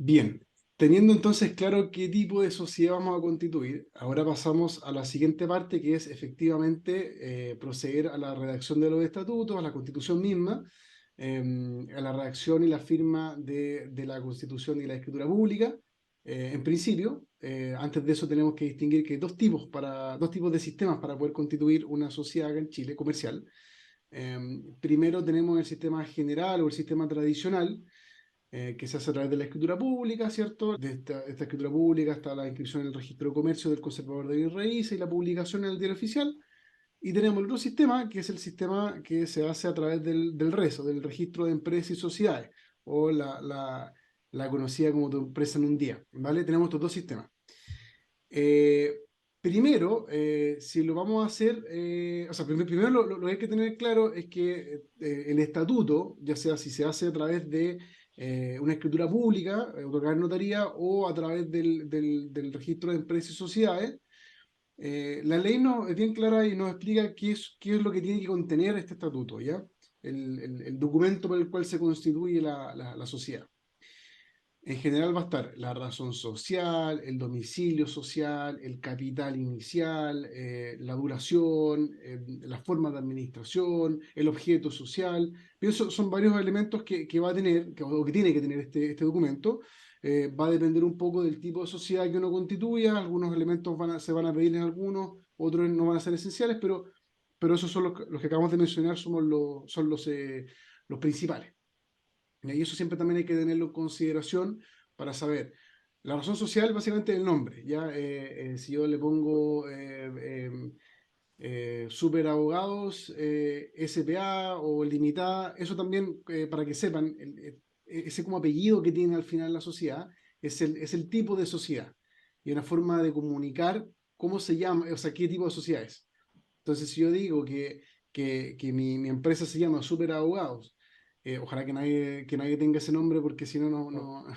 Bien, teniendo entonces claro qué tipo de sociedad vamos a constituir, ahora pasamos a la siguiente parte, que es efectivamente proceder a la redacción de los estatutos, a la constitución misma, a la redacción y la firma de la constitución y la escritura pública. En principio, antes de eso tenemos que distinguir que hay dos tipos de sistemas para poder constituir una sociedad acá en Chile, comercial. Primero tenemos el sistema general o el sistema tradicional, que se hace a través de la escritura pública, ¿cierto? De esta escritura pública está la inscripción en el registro de comercio del conservador de bienes raíces y la publicación en el diario oficial. Y tenemos el otro sistema, que es el sistema que se hace a través del RESO, del registro de empresas y sociedades, o la conocida como tu empresa en un día, ¿vale? Tenemos estos dos sistemas. Eh, Primero, si lo vamos a hacer, o sea, primero lo que hay que tener claro es que el estatuto, ya sea si se hace a través de una escritura pública, otorgada en notaría, o a través del registro de empresas y sociedades, la ley no, es bien clara y nos explica qué es lo que tiene que contener este estatuto, ¿ya? El documento por el cual se constituye la sociedad. En general va a estar la razón social, el domicilio social, el capital inicial, la duración, la forma de administración, el objeto social. Pienso, son varios elementos que va a tener, o que tiene que tener este documento. Va a depender un poco del tipo de sociedad que uno constituya. Algunos elementos se van a pedir en algunos, otros no van a ser esenciales, pero esos son los que acabamos de mencionar, son los principales. Y eso siempre también hay que tenerlo en consideración para saber. La razón social básicamente es el nombre, ¿ya? Si yo le pongo super abogados, SPA o limitada, eso también, para que sepan, ese como apellido que tiene al final la sociedad es el tipo de sociedad y una forma de comunicar cómo se llama, o sea, qué tipo de sociedad es. Entonces, si yo digo que mi empresa se llama Super Abogados, ojalá que nadie tenga ese nombre porque si no,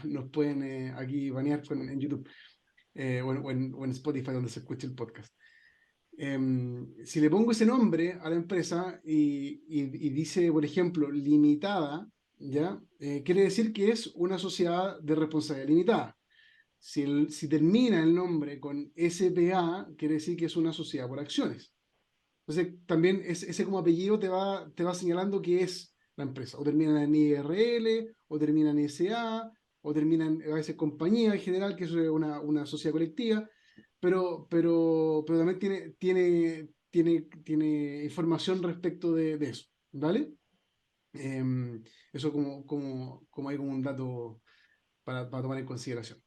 nos pueden aquí banear en YouTube, o en Spotify donde se escuche el podcast. Si le pongo ese nombre a la empresa y dice, por ejemplo, limitada, ¿ya? Quiere decir que es una sociedad de responsabilidad limitada. Si termina el nombre con SPA, quiere decir que es una sociedad por acciones. Entonces, también ese como apellido te va señalando qué es la empresa. O termina en IRL, o termina en SA, o termina a veces compañía en general, que es una sociedad colectiva, pero también tiene información respecto de eso, ¿vale? Eso como hay como un dato para tomar en consideración.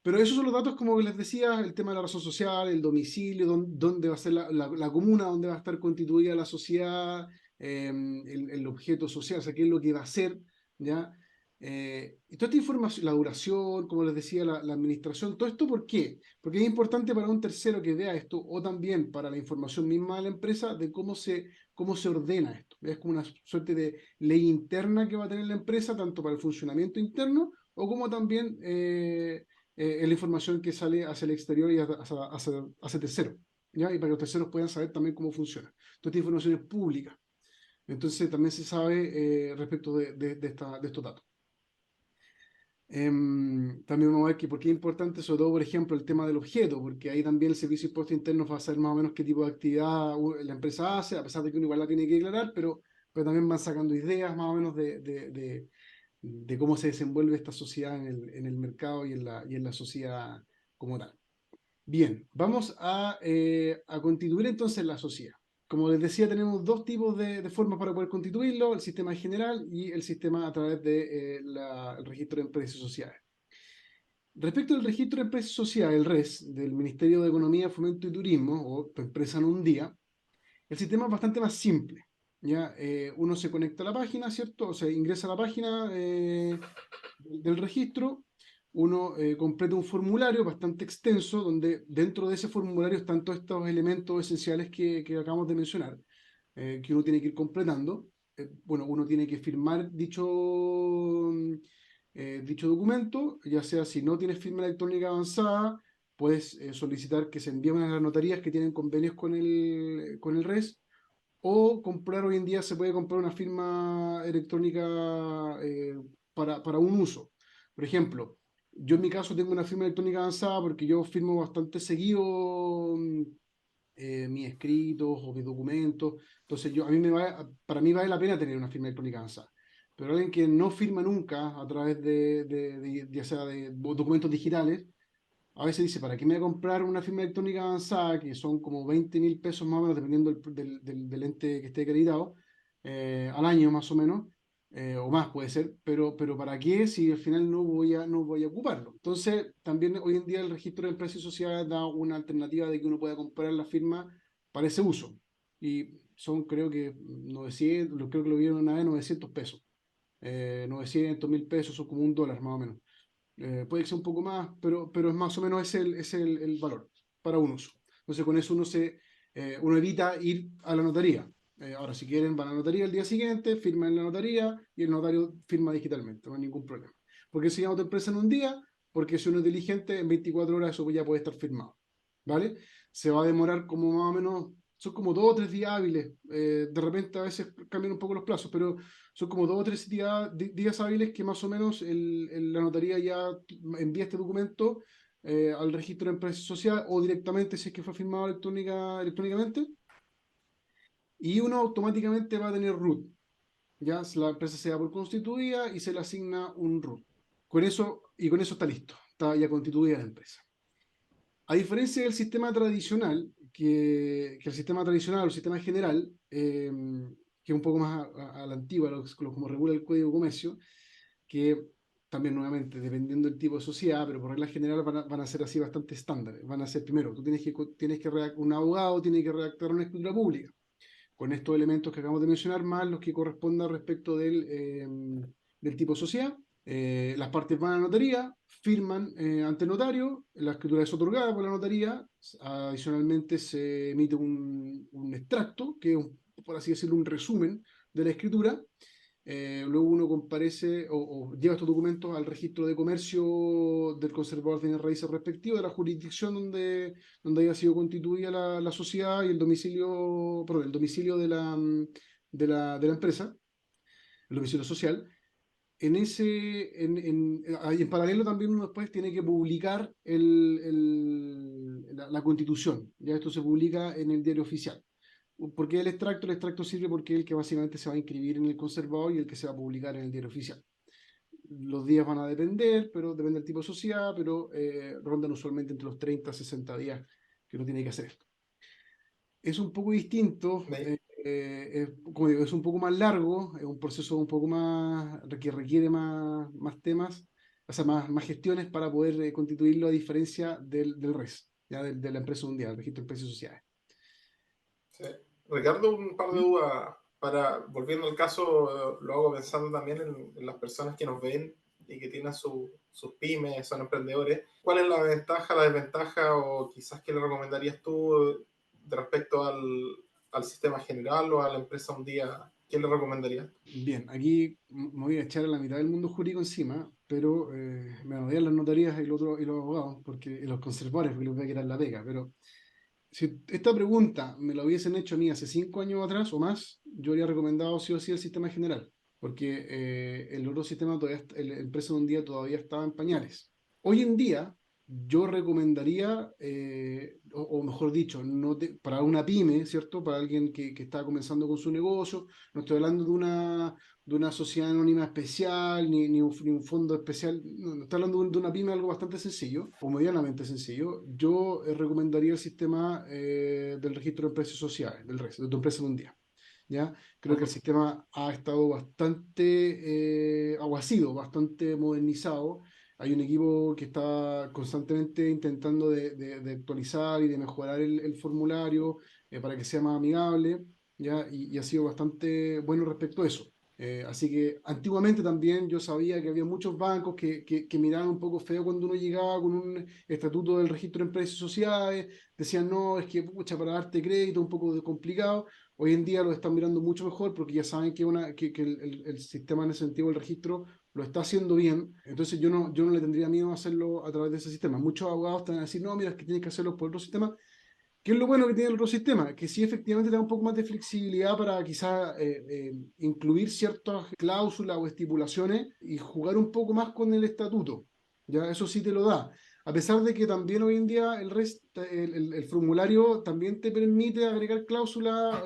Pero esos son los datos, como les decía, el tema de la razón social, el domicilio, dónde va a ser la comuna, dónde va a estar constituida la sociedad, el objeto social, o sea, qué es lo que va a ser, ¿ya? Y toda esta información, la duración, como les decía, la administración, todo esto, ¿por qué? Porque es importante para un tercero que vea esto, o también para la información misma de la empresa, de cómo se ordena esto. Es como una suerte de ley interna que va a tener la empresa, tanto para el funcionamiento interno, o como también la información que sale hacia el exterior y hacia terceros, ¿ya? Y para que los terceros puedan saber también cómo funciona. Toda esta información es pública, entonces también se sabe respecto de estos datos. También vamos a ver que por qué es importante, sobre todo, por ejemplo, el tema del objeto, porque ahí también el Servicio de Impuestos Internos va a saber más o menos qué tipo de actividad la empresa hace, a pesar de que uno igual la tiene que declarar, pero también van sacando ideas más o menos de cómo se desenvuelve esta sociedad en el mercado y en la sociedad como tal. Bien, vamos a constituir entonces la sociedad. Como les decía, tenemos dos tipos de formas para poder constituirlo, el sistema general y el sistema a través del registro de empresas y sociedades. Respecto al registro de empresas y sociedades, el RES, del Ministerio de Economía, Fomento y Turismo, o Tu Empresa en un Día, el sistema es bastante más simple. ¿Ya? Uno se conecta a la página, ¿cierto? O sea, ingresa a la página del registro, uno completa un formulario bastante extenso, donde dentro de ese formulario están todos estos elementos esenciales que acabamos de mencionar, que uno tiene que ir completando. Bueno, uno tiene que firmar dicho documento, ya sea si no tienes firma electrónica avanzada, puedes solicitar que se envíen a las notarías que tienen convenios con el RES, o comprar hoy en día se puede comprar una firma electrónica para un uso. Por ejemplo, Yo en mi caso tengo una firma electrónica avanzada porque yo firmo bastante seguido mis escritos o mis documentos. Entonces, para mí vale la pena tener una firma electrónica avanzada. Pero alguien que no firma nunca a través ya sea de documentos digitales, a veces dice, ¿para qué me voy a comprar una firma electrónica avanzada, que son como 20.000 pesos más o menos, dependiendo del ente que esté acreditado, al año más o menos, o más puede ser, pero ¿para qué si al final no voy a ocuparlo? Entonces, también hoy en día el registro de empresas y sociedades da una alternativa de que uno pueda comprar la firma para ese uso. Y son, creo que, 900, creo que lo vieron una vez, 900 pesos. 900.000 pesos son como $1 más o menos. Puede que sea un poco más, pero es más o menos el valor para un uso. Entonces con eso uno evita ir a la notaría. Ahora, si quieren, van a la notaría el día siguiente, firman en la notaría y el notario firma digitalmente, no hay ningún problema. ¿Por qué se llama tu empresa en un día? Porque si uno es diligente, en 24 horas eso ya puede estar firmado. ¿Vale? Se va a demorar como más o menos, son como 2 o 3 días hábiles. De repente a veces cambian un poco los plazos, pero son como 2 o 3 días hábiles que más o menos la notaría ya envía este documento al registro de empresa social o directamente si es que fue firmado electrónicamente y uno automáticamente va a tener root. Ya la empresa se da por constituida y se le asigna un root. Con eso está listo, está ya constituida la empresa. A diferencia del sistema tradicional, que el sistema tradicional o el sistema general, que es un poco más a la antigua, como regula el Código de Comercio, que también nuevamente, dependiendo del tipo de sociedad, pero por regla general van a ser así bastante estándares. Van a ser primero, un abogado tiene que redactar una escritura pública, con estos elementos que acabamos de mencionar, más los que correspondan respecto del tipo de sociedad. Las partes van a la notaría, firman ante el notario, la escritura es otorgada por la notaría, adicionalmente se emite un extracto, que es, por así decirlo, un resumen de la escritura. Luego uno comparece o lleva estos documentos al registro de comercio del conservador de bienes raíces respectivo de la jurisdicción donde haya sido constituida la sociedad y el domicilio, perdón, el domicilio de la empresa, el domicilio social. En paralelo también uno después tiene que publicar la constitución. Ya esto se publica en el diario oficial. ¿Por qué el extracto? El extracto sirve porque es el que básicamente se va a inscribir en el conservador y el que se va a publicar en el diario oficial. Los días van a depender, pero depende del tipo de sociedad, pero rondan usualmente entre los 30 a 60 días que uno tiene que hacer esto. Es un poco distinto, como digo, es un poco más largo, es un proceso un poco más que requiere más temas, o sea, más gestiones para poder constituirlo a diferencia del RES, ya de la empresa mundial, el registro de empresas y sociedades. Sí. Ricardo, un par de ¿Mm? dudas volviendo al caso, lo hago pensando también en las personas que nos ven y que tienen sus pymes, son emprendedores. ¿Cuál es la ventaja, la desventaja o quizás qué le recomendarías tú de respecto al sistema general o a la empresa un día? ¿Qué le recomendarías? Bien, aquí me voy a echar a la mitad del mundo jurídico encima, pero me van a odiar las notarías y los abogados y los conservadores, porque les voy a quitar la pega. Pero si esta pregunta me la hubiesen hecho a mí hace 5 años atrás o más, yo habría recomendado sí o sí el sistema general, porque el otro sistema todavía, el empresa de un día todavía estaba en pañales. Hoy en día, yo recomendaría, o mejor dicho, para una pyme, ¿cierto? Para alguien que está comenzando con su negocio, no estoy hablando de una sociedad anónima especial, ni un fondo especial, no estoy hablando de una pyme, algo bastante sencillo, o medianamente sencillo. Yo recomendaría el sistema del registro de empresas sociales, del RES, de tu empresa en un día. ¿Ya? Creo que el sistema ha estado o ha sido bastante modernizado. Hay un equipo que está constantemente intentando de actualizar y de mejorar el formulario para que sea más amigable, ¿ya? Y ha sido bastante bueno respecto a eso. Así que antiguamente también yo sabía que había muchos bancos que miraban un poco feo cuando uno llegaba con un estatuto del registro de empresas y sociedades, decían, no, es que pucha, para darte crédito es un poco complicado. Hoy en día lo están mirando mucho mejor porque ya saben que el sistema en ese sentido, el registro, lo está haciendo bien. Entonces yo no le tendría miedo a hacerlo a través de ese sistema. Muchos abogados están a decir, no, mira, es que tienes que hacerlo por otro sistema. ¿Qué es lo bueno que tiene el otro sistema? Que sí efectivamente te da un poco más de flexibilidad para quizás incluir ciertas cláusulas o estipulaciones y jugar un poco más con el estatuto. ya eso sí te lo da. A pesar de que también hoy en día el formulario también te permite agregar cláusulas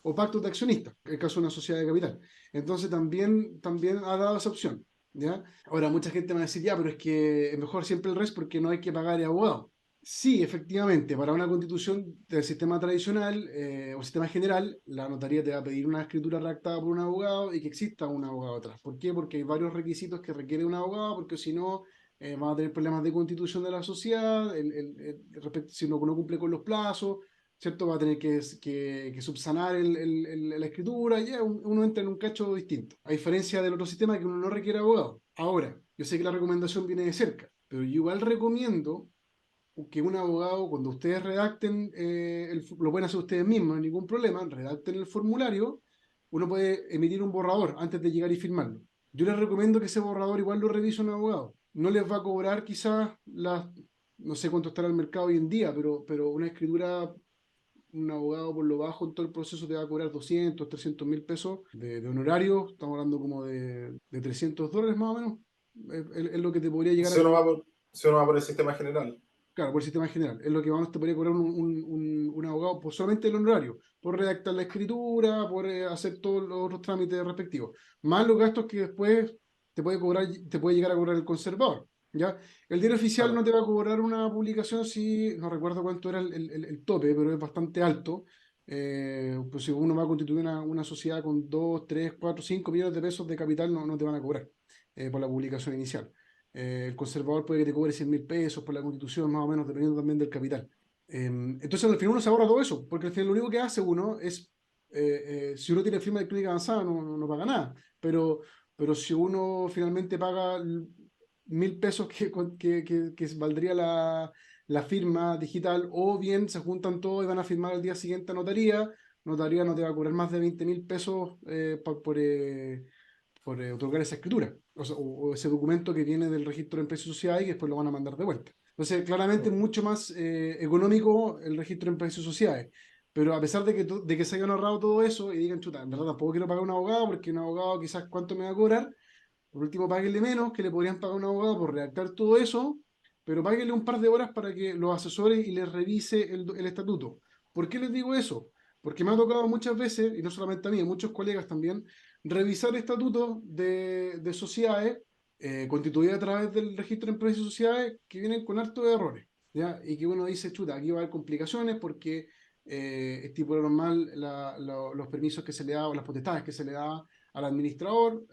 o pactos de accionistas, en el caso de una sociedad de capital. Entonces también ha dado esa opción, ¿ya? Ahora, mucha gente me va a decir, ya, pero es que es mejor siempre el RES porque no hay que pagar abogado. Sí, efectivamente, para una constitución del sistema tradicional o sistema general, la notaría te va a pedir una escritura redactada por un abogado y que exista un abogado atrás. ¿Por qué? Porque hay varios requisitos que requiere un abogado, porque si no, van a tener problemas de constitución de la sociedad, si no cumple con los plazos, ¿cierto? Va a tener que subsanar la escritura, y ya uno entra en un cacho distinto. A diferencia del otro sistema que uno no requiere abogado. Ahora, yo sé que la recomendación viene de cerca, pero yo igual recomiendo que un abogado, cuando ustedes redacten, lo pueden hacer ustedes mismos, no hay ningún problema, redacten el formulario, uno puede emitir un borrador antes de llegar y firmarlo. Yo les recomiendo que ese borrador igual lo revise un abogado. No les va a cobrar quizás no sé cuánto estará el mercado hoy en día, pero una escritura, un abogado por lo bajo en todo el proceso te va a cobrar 200, 300 mil pesos de honorario, estamos hablando como de $300 más o menos, es lo que te podría llegar a Si uno cobrar. va por, si uno va por el sistema general. Claro, por el sistema general. Es lo que vamos te podría cobrar un abogado por solamente el honorario, por redactar la escritura, por hacer todos los otros trámites respectivos. Más los gastos que después te puede llegar a cobrar el conservador. ¿Ya? El diario oficial no Claro. te va a cobrar una publicación si, no recuerdo cuánto era el tope, pero es bastante alto. Pues si uno va a constituir una sociedad con 2 3 4 5 millones de pesos de capital, no te van a cobrar por la publicación inicial. El conservador puede que te cobre 100 mil pesos por la constitución, más o menos, dependiendo también del capital. Entonces, al final uno se ahorra todo eso, porque al final lo único que hace uno es, si uno tiene firma de clínica avanzada, no paga nada, pero si uno finalmente paga 1.000 pesos que valdría la firma digital, o bien se juntan todos y van a firmar al día siguiente a notaría, notaría no te va a cobrar más de 20.000 pesos por otorgar esa escritura, o ese documento que viene del registro de empresas y sociedades y que después lo van a mandar de vuelta. Entonces, claramente es Mm. mucho más económico el registro de empresas y sociedades. Pero a pesar de que se hayan ahorrado todo eso y digan, chuta, en verdad tampoco quiero pagar un abogado porque un abogado quizás cuánto me va a cobrar, por último páguenle menos que le podrían pagar a un abogado por redactar todo eso, pero páguenle un par de horas para que los asesore y les revise el estatuto. ¿Por qué les digo eso? Porque me ha tocado muchas veces, y no solamente a mí, a muchos colegas también, revisar estatutos de sociedades constituidas a través del registro de empresas y sociedades que vienen con hartos errores, ¿ya? Y que uno dice, chuta, aquí va a haber complicaciones porque estipularon mal los permisos que se le da o las potestades que se le da al administrador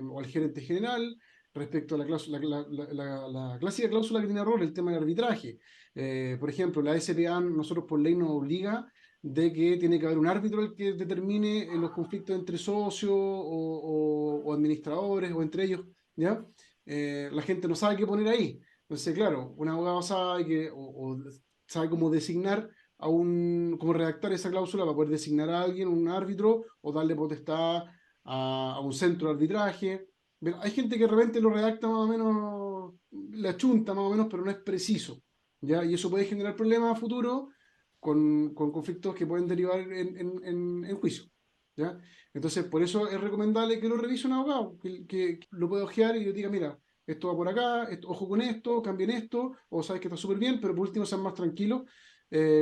o al gerente general respecto a la, cláusula, la clásica cláusula que tiene error, el tema del arbitraje. Por ejemplo, la SPA nosotros por ley nos obliga de que tiene que haber un árbitro el que determine los conflictos entre socios o administradores o entre ellos, ¿ya? La gente no sabe qué poner ahí. Entonces, claro, un abogado sabe o sabe cómo designar cómo redactar esa cláusula para poder designar a alguien, un árbitro, o darle potestad a un centro de arbitraje. Hay gente que de repente lo redacta más o menos, la chunta más o menos, pero no es preciso, ¿ya? Y eso puede generar problemas a futuro con conflictos que pueden derivar en juicio, ¿ya? Entonces, por eso es recomendable que lo revise un abogado, que lo pueda ojear y yo diga, mira, esto va por acá, ojo con esto, cambien esto, o sabes que está súper bien, pero por último sean más tranquilos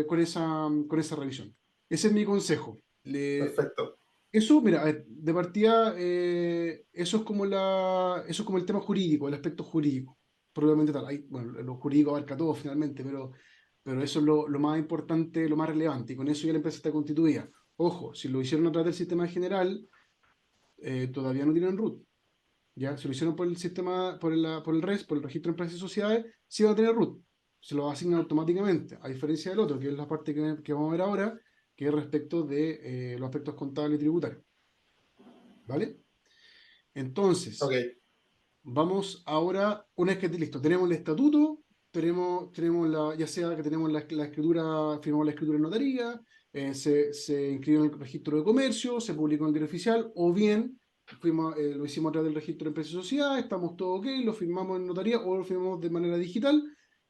con esa revisión. Ese es mi consejo. Perfecto. Eso, mira, a ver, de partida, eso es como el tema jurídico, el aspecto jurídico, probablemente tal. Bueno, lo jurídico abarca todo finalmente, pero eso es lo más importante, lo más relevante, y con eso ya la empresa está constituida. Ojo, si lo hicieron a través del sistema general, todavía no tienen root. ¿Ya? Si lo hicieron por el sistema, por el RES, por el registro de empresas y sociedades, sí van a tener root. Se lo asignan automáticamente, a diferencia del otro, que es la parte que vamos a ver ahora, que es respecto de los aspectos contables y tributarios. ¿Vale? Ok. Entonces, vamos ahora, una vez que esté listo, tenemos el estatuto, tenemos ya sea que tenemos la escritura, firmamos la escritura en notaría, se inscribió en el registro de comercio, se publicó en el diario oficial, o bien lo hicimos a través del registro de empresas y sociedades, estamos todo ok, lo firmamos en notaría o lo firmamos de manera digital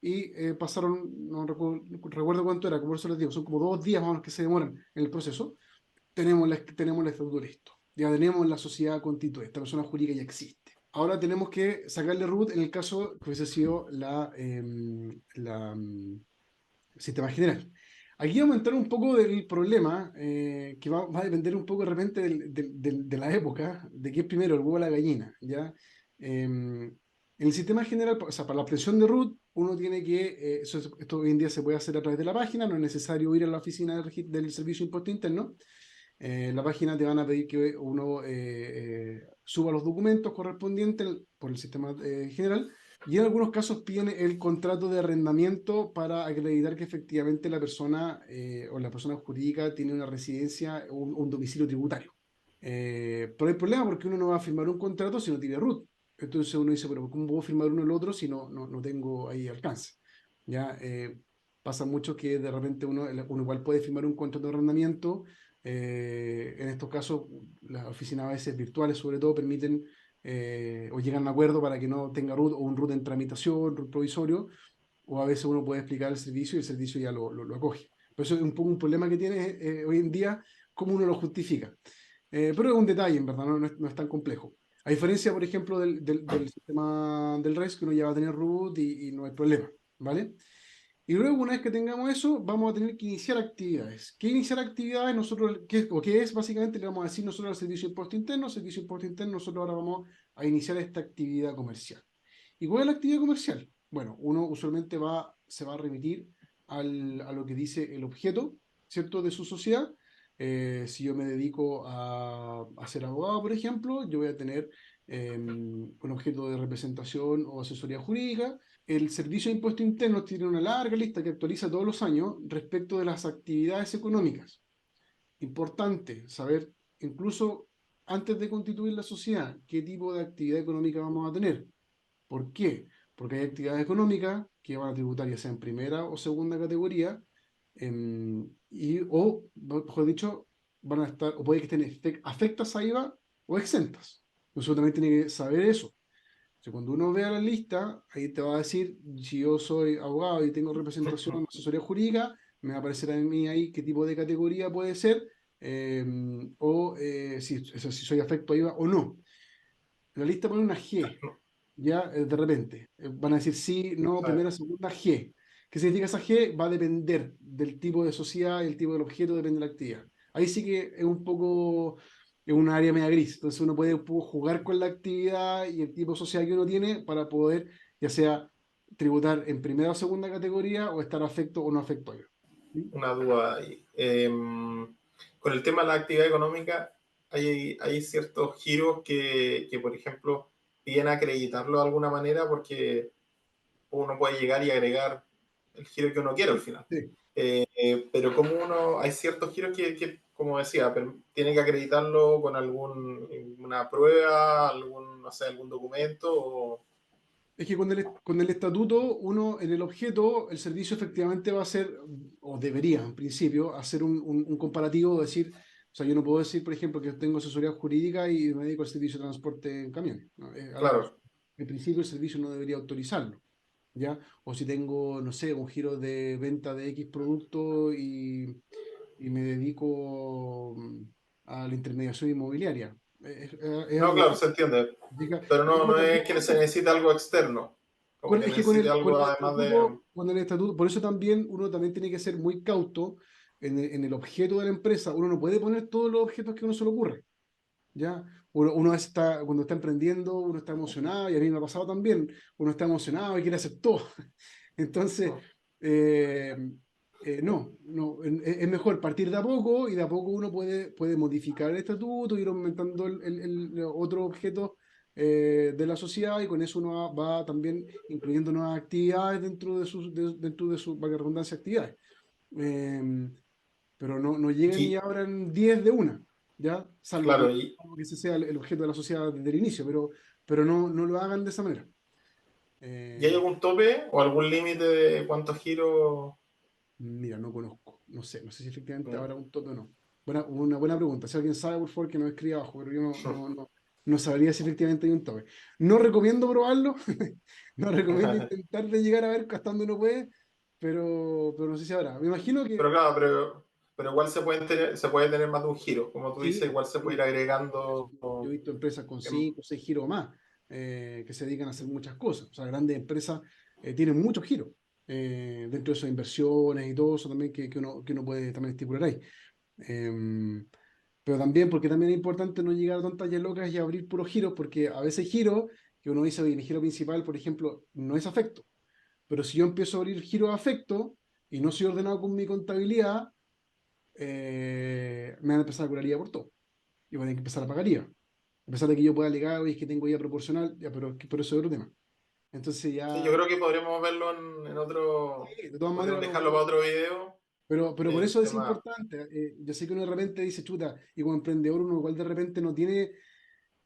y pasaron, no recuerdo cuánto era, como por eso les digo, son como 2 días más o menos que se demoran en el proceso. Tenemos el estatuto listo, ya tenemos la sociedad constituida, esta persona jurídica ya existe. ahora tenemos que sacarle root en el caso que hubiese sido sistema general. Aquí vamos a entrar un poco del problema, que va a depender un poco de repente de la época, de qué es primero, el huevo o la gallina, ¿ya? En el sistema general, o sea, para la obtención de root, uno tiene que, esto hoy en día se puede hacer a través de la página, no es necesario ir a la oficina del Servicio de Impuesto Interno. En la página te van a pedir que uno suba los documentos correspondientes por el sistema general, y en algunos casos piden el contrato de arrendamiento para acreditar que efectivamente la persona o la persona jurídica tiene una residencia o un domicilio tributario. Pero hay problema porque uno no va a firmar un contrato si no tiene RUT. Entonces uno dice, pero ¿cómo puedo firmar uno y el otro si no tengo ahí alcance? ¿Ya? Pasa mucho que de repente uno igual puede firmar un contrato de arrendamiento. En estos casos, las oficinas a veces virtuales sobre todo permiten o llegan a acuerdo para que no tenga root o un root en tramitación, root provisorio, o a veces uno puede explicar el servicio y el servicio ya lo acoge. Por eso es un poco un problema que tiene hoy en día cómo uno lo justifica. Pero es un detalle, en verdad, no es tan complejo. A diferencia, por ejemplo, del sistema del REST, que uno ya va a tener root y no hay problema, ¿vale? Y luego, una vez que tengamos eso, vamos a tener que iniciar actividades. ¿Qué iniciar actividades? Nosotros, ¿qué es? Básicamente le vamos a decir nosotros al Servicio de Impuesto Interno. Servicio de Impuesto Interno, nosotros ahora vamos a iniciar esta actividad comercial. ¿Y cuál es la actividad comercial? Bueno, uno usualmente se va a remitir a lo que dice el objeto, ¿cierto?, de su sociedad. Si yo me dedico a ser abogado, por ejemplo, yo voy a tener un objeto de representación o asesoría jurídica. El Servicio de Impuesto Interno tiene una larga lista que actualiza todos los años respecto de las actividades económicas. Importante saber, incluso antes de constituir la sociedad, qué tipo de actividad económica vamos a tener. ¿Por qué? Porque hay actividades económicas que van a tributar ya sea en primera o segunda categoría, o, mejor dicho, van a estar, o puede que estén afectas a IVA o exentas. Nosotros también tiene que saber eso. Sea, cuando uno vea la lista, ahí te va a decir, si yo soy abogado y tengo representación, asesoría jurídica, me va a aparecer a mí ahí qué tipo de categoría puede ser, eh, o si soy afecto a IVA o no. La lista pone una G, ya de repente. Van a decir sí, no, ¿Sabes? primera, segunda, G. ¿Qué significa esa G? Va a depender del tipo de sociedad, el tipo del objeto, depende de la actividad. Ahí sí que es un poco, es un área media gris. Entonces uno puede un poco jugar con la actividad y el tipo de sociedad que uno tiene para poder, ya sea tributar en primera o segunda categoría o estar afecto o no afecto a ello. ¿Sí? Una duda ahí. Con el tema de la actividad económica, hay ciertos giros que, por ejemplo, piden acreditarlo de alguna manera porque uno puede llegar y agregar el giro que uno quiere al final. Sí. Pero como hay ciertos giros que, como decía, tiene que acreditarlo con alguna prueba, no sé, algún documento o... Es que con el estatuto, uno en el objeto, el servicio efectivamente va a hacer, o debería en principio, hacer un comparativo, decir, o sea, yo no puedo decir, por ejemplo, que tengo asesoría jurídica y me dedico al servicio de transporte en camiones, ¿no? Es algo, Claro, en principio el servicio no debería autorizarlo, ¿ya? O si tengo, no sé, un giro de venta de X producto y me dedico a la intermediación inmobiliaria. Es no, algo claro, se entiende. ¿significa? Pero Pero no es que se necesite algo externo, como que es que con necesite el, con algo el además de... estatuto, por eso también uno también tiene que ser muy cauto en el objeto de la empresa. Uno no puede poner todos los objetos que uno se le ocurre, ¿ya? Uno está, cuando está emprendiendo, uno está emocionado, y a mí me ha pasado también, uno está emocionado y quiere hacer todo. Entonces, eh, no, es mejor partir de a poco y de a poco uno puede modificar el estatuto, ir aumentando el otro objeto de la sociedad y con eso uno va también incluyendo nuevas actividades dentro de su, valga la redundancia, actividades. Eh, pero no lleguen y Y, abran 10 de una, ¿ya? Salvo claro, que, ese sea el objeto de la sociedad desde el inicio, pero no lo hagan de esa manera. ¿y hay Eh, algún tope o algún límite de cuántos giros? Mira, no conozco, no sé si efectivamente No. habrá un tope o no. Una buena pregunta. Si alguien sabe, por favor, que nos escriba abajo, pero yo no sabría si efectivamente hay un tope. No recomiendo probarlo, no recomiendo intentar de llegar a ver hasta donde uno puede, pero no sé si habrá. Me imagino que Pero claro, pero igual se puede tener más de un giro. Como tú dices, sí, igual se puede ir sí. agregando Yo he visto empresas con en, 5 o 6 giros o más. que se dedican a hacer muchas cosas. O sea, grandes empresas tienen muchos giros dentro de esas inversiones y todo eso también que uno puede también estipular ahí. Em, pero también, porque también es importante no llegar a tontas y a locas y abrir puros giros, porque a veces giros que uno dice, oye, mi giro principal, por ejemplo, no es afecto. Pero si yo empiezo a abrir giros a afecto y no soy ordenado con mi contabilidad, me van a empezar a cobrar IVA por todo. Y van a tener que empezar a pagar IVA. A pesar de que yo pueda alegar, oye, es que tengo IVA proporcional, ya, pero eso es otro tema. Entonces Sí, yo ya, creo que podríamos verlo en otro, sí, de todas podríamos maneras, dejarlo para otro video, pero por el eso es tema. importante. Yo sé que uno de repente dice, chuta, y como emprendedor uno igual de repente no tiene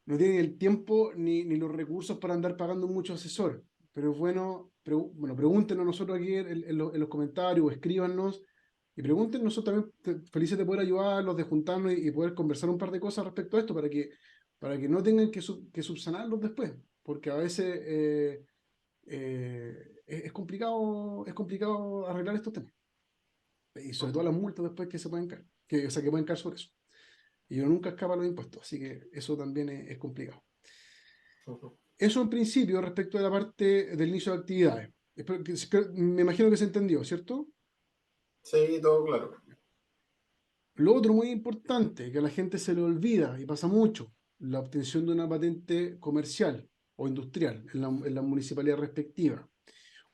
el tiempo ni los recursos para andar pagando mucho asesor. Pero es bueno, bueno, pregúntenos nosotros aquí en los comentarios o escríbanos y pregunten. Nosotros también felices de poder ayudarlos, de juntarnos y poder conversar un par de cosas respecto a esto para que no tengan que subsanarlos después. Porque a veces es complicado arreglar estos temas. Y sobre todo Ujú. las multas después que se pueden caer, o sea, que pueden caer sobre eso. Y uno nunca escapa a los impuestos, así que eso también es complicado. Ujú. Eso en principio respecto a la parte del inicio de actividades. Me imagino que se entendió, ¿cierto? Sí, todo claro. Lo otro muy importante, que a la gente se le olvida y pasa mucho, la obtención de una patente comercial o industrial en la municipalidad respectiva.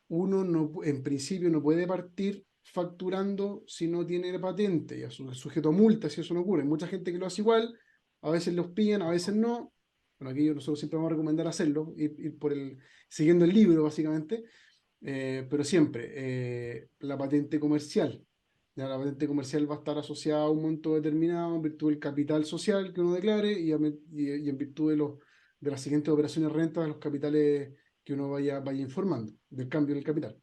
Uno no, en principio no puede partir facturando si no tiene la patente, ya es sujeto a multas si eso no ocurre. Hay mucha gente que lo hace igual, a veces los piden, a veces no. Bueno, aquí nosotros siempre vamos a recomendar hacerlo, ir por siguiendo el libro básicamente, pero siempre la patente comercial. Ya la patente comercial va a estar asociada a un monto determinado en virtud del capital social que uno declare y en virtud de las siguientes operaciones rentas de los capitales que uno vaya informando del cambio del capital.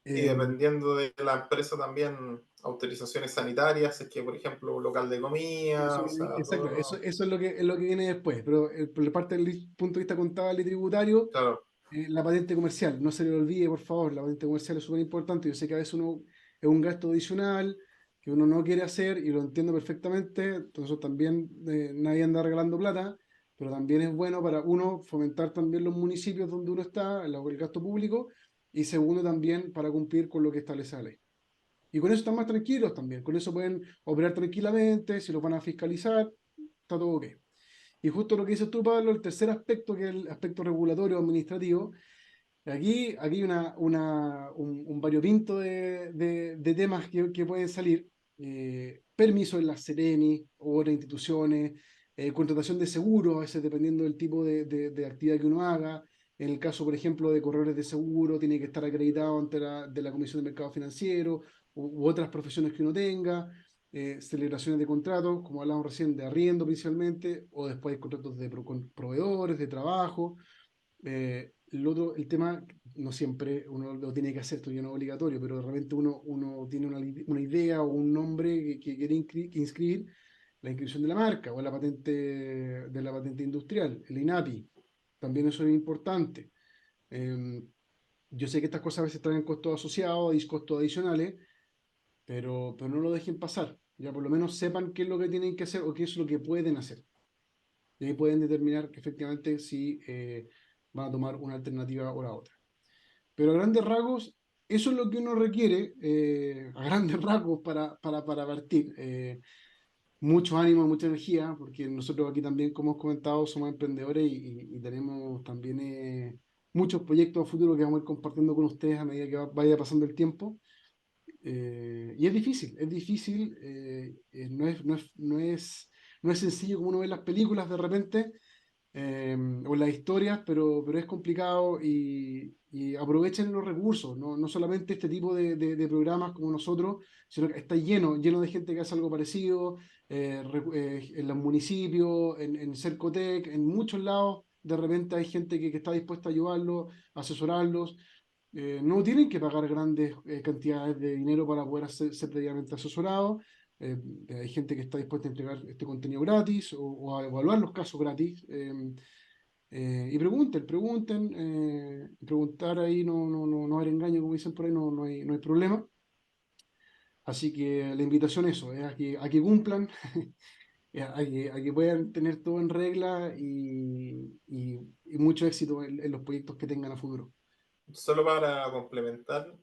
Y Eh, dependiendo de la empresa también, autorizaciones sanitarias, es que, por ejemplo, un local de comida, o sea, exacto, todo lo. eso es lo que viene después, pero por la parte del punto de vista contable y tributario, Claro, la patente comercial, no se le olvide, por favor, la patente comercial es súper importante. Yo sé que a veces uno es un gasto adicional que uno no quiere hacer y lo entiendo perfectamente, entonces también nadie anda regalando plata, pero también es bueno para uno fomentar también los municipios donde uno está, el gasto público, y segundo también para cumplir con lo que establece la ley. Y con eso están más tranquilos también, con eso pueden operar tranquilamente, si los van a fiscalizar, está todo ok. Y justo lo que dices tú, Pablo, el tercer aspecto, que es el aspecto regulatorio administrativo, aquí hay un variopinto de temas que pueden salir. Permiso en las Sereni u otras instituciones, contratación de seguros, a veces dependiendo del tipo de actividad que uno haga. En el caso, por ejemplo, de corredores de seguro, tiene que estar acreditado ante de la Comisión de Mercado Financiero u otras profesiones que uno tenga. Celebraciones de contratos, como hablamos recién, de arriendo principalmente, o después contratos con proveedores, de trabajo. El otro, el tema, no siempre uno lo tiene que hacer, esto ya no es obligatorio, pero de repente uno tiene una idea o un nombre que quiere inscribir, la inscripción de la marca o de la patente industrial, el INAPI. También eso es importante. Eh, yo sé que estas cosas a veces traen costos asociados y costos adicionales, pero no lo dejen pasar. Ya por lo menos sepan qué es lo que tienen que hacer o qué es lo que pueden hacer. Y ahí pueden determinar que efectivamente si van a tomar una alternativa o la otra. Pero a grandes rasgos, eso es lo que uno requiere, a grandes rasgos, para partir. Mucho ánimo, mucha energía, porque nosotros aquí también, como hemos comentado, somos emprendedores y tenemos también muchos proyectos a futuro que vamos a ir compartiendo con ustedes a medida que vaya pasando el tiempo. Y es difícil, no es sencillo como uno ve en las películas de repente, o en las historias, pero es complicado y aprovechen los recursos, no solamente este tipo de programas como nosotros, sino que está lleno de gente que hace algo parecido, en los municipios, en Cercotec, en muchos lados, de repente hay gente que está dispuesta a ayudarlos, a asesorarlos. No tienen que pagar grandes cantidades de dinero para poder ser previamente asesorados. Eh, Hay gente que está dispuesta a entregar este contenido gratis o a evaluar los casos gratis. Y preguntar ahí no haber engaño, como dicen por ahí, no hay problema. Así que la invitación eso, es a que cumplan. a que puedan tener todo en regla y mucho éxito en los proyectos que tengan a futuro. Solo para complementar,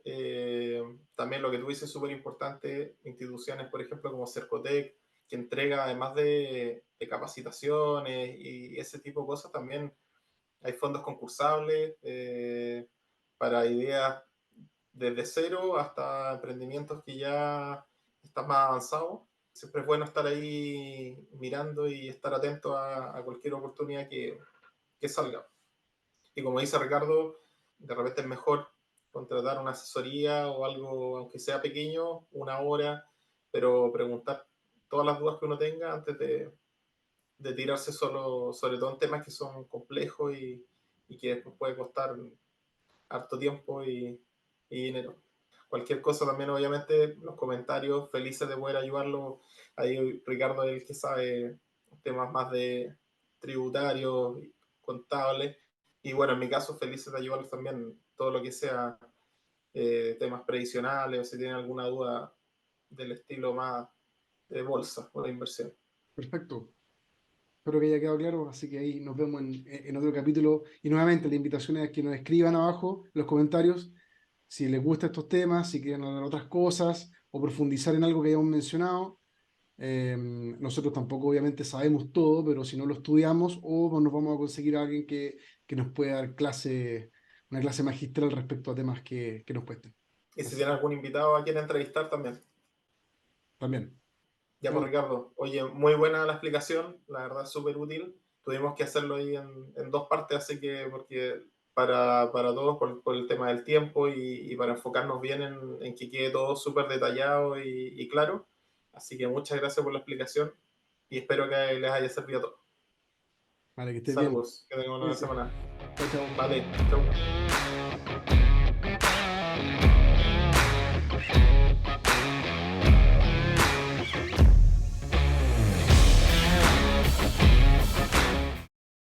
también lo que tú dices es súper importante, instituciones, por ejemplo, como Cercotec, que entrega además de capacitaciones y ese tipo de cosas, también hay fondos concursables para ideas desde cero hasta emprendimientos que ya están más avanzados. Siempre es bueno estar ahí mirando y estar atento a cualquier oportunidad que salga. Y como dice Ricardo, de repente es mejor contratar una asesoría o algo, aunque sea pequeño, una hora, pero preguntar todas las dudas que uno tenga antes de tirarse solo, sobre todo en temas que son complejos y que después puede costar harto tiempo y dinero. Cualquier cosa también, obviamente, los comentarios, felices de poder ayudarlo. Ahí Ricardo es el que sabe temas más de tributarios, contables. Y bueno, en mi caso, felices de ayudarlos también todo lo que sea temas previsionales o si tienen alguna duda del estilo más de bolsa o de inversión. Perfecto. Espero que haya quedado claro, así que ahí nos vemos en otro capítulo. Y nuevamente la invitación es a que nos escriban abajo en los comentarios si les gustan estos temas, si quieren hablar de otras cosas o profundizar en algo que hayamos mencionado. Nosotros tampoco obviamente sabemos todo, pero si no lo estudiamos o nos vamos a conseguir a alguien que nos pueda dar una clase magistral respecto a temas que nos cuesten. Y si Así, tienen algún invitado a quien entrevistar también. también. Ya, pues Bueno, Ricardo, oye, muy buena la explicación, la verdad súper útil. Tuvimos que hacerlo ahí en dos partes, así que porque para todos, por el tema del tiempo y para enfocarnos bien en que quede todo súper detallado y claro. Así que muchas gracias por la explicación y espero que les haya servido a todos. vale, que estés bien. Saludos, que tengan una buena Cuídense. semana. Chao, chao. Vale, chau.